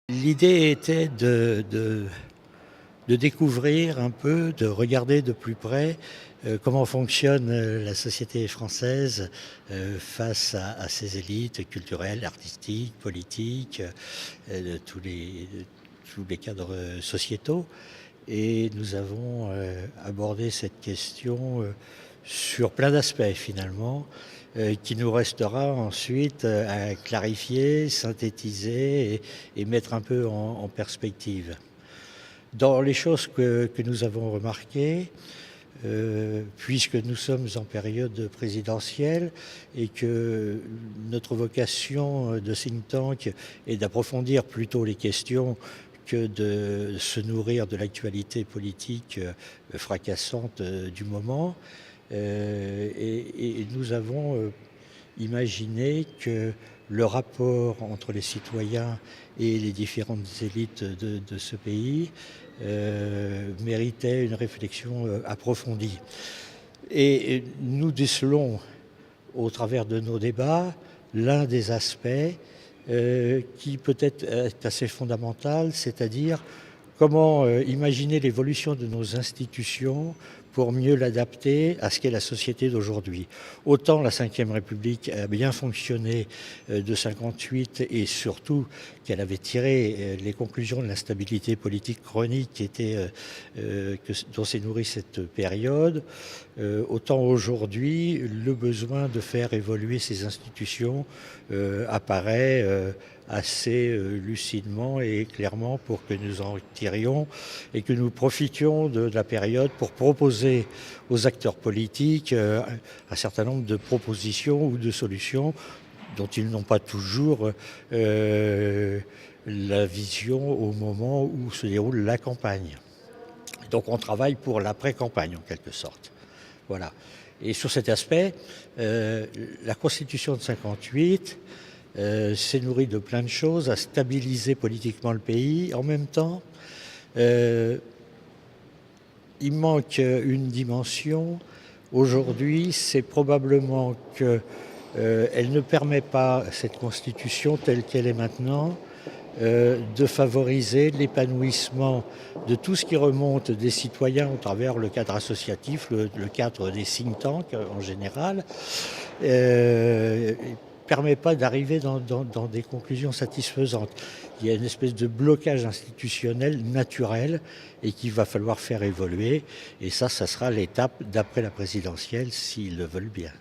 L'idée était de découvrir un peu, de regarder de plus près comment fonctionne la société française face à ces élites culturelles, artistiques, politiques, de tous les cadres sociétaux. Et nous avons abordé cette question sur plein d'aspects finalement, qui nous restera ensuite à clarifier, synthétiser et mettre un peu en perspective. Dans les choses que nous avons remarquées, puisque nous sommes en période présidentielle et que notre vocation de think tank est d'approfondir plutôt les questions que de se nourrir de l'actualité politique fracassante du moment. Et nous avons imaginé que le rapport entre les citoyens et les différentes élites de ce pays méritait une réflexion approfondie. Et nous décelons, au travers de nos débats, l'un des aspects qui peut-être est assez fondamental, c'est-à-dire comment imaginer l'évolution de nos institutions pour mieux l'adapter à ce qu'est la société d'aujourd'hui. Autant la Ve République a bien fonctionné de 58 et surtout qu'elle avait tiré les conclusions de l'instabilité politique chronique dont s'est nourrie cette période, autant aujourd'hui le besoin de faire évoluer ces institutions apparaît assez lucidement et clairement pour que nous en tirions et que nous profitions de la période pour proposer aux acteurs politiques un certain nombre de propositions ou de solutions dont ils n'ont pas toujours la vision au moment où se déroule la campagne. Donc on travaille pour l'après-campagne en quelque sorte. Voilà. Et sur cet aspect, la Constitution de 58 s'est nourrie de plein de choses, a stabilisé politiquement le pays. En même temps, il manque une dimension. Aujourd'hui, c'est probablement qu'elle ne permet pas, cette Constitution telle qu'elle est maintenant, de favoriser l'épanouissement de tout ce qui remonte des citoyens au travers le cadre associatif, le cadre des think tanks en général, permet pas d'arriver dans des conclusions satisfaisantes. Il y a une espèce de blocage institutionnel naturel et qu'il va falloir faire évoluer. Et ça sera l'étape d'après la présidentielle s'ils le veulent bien.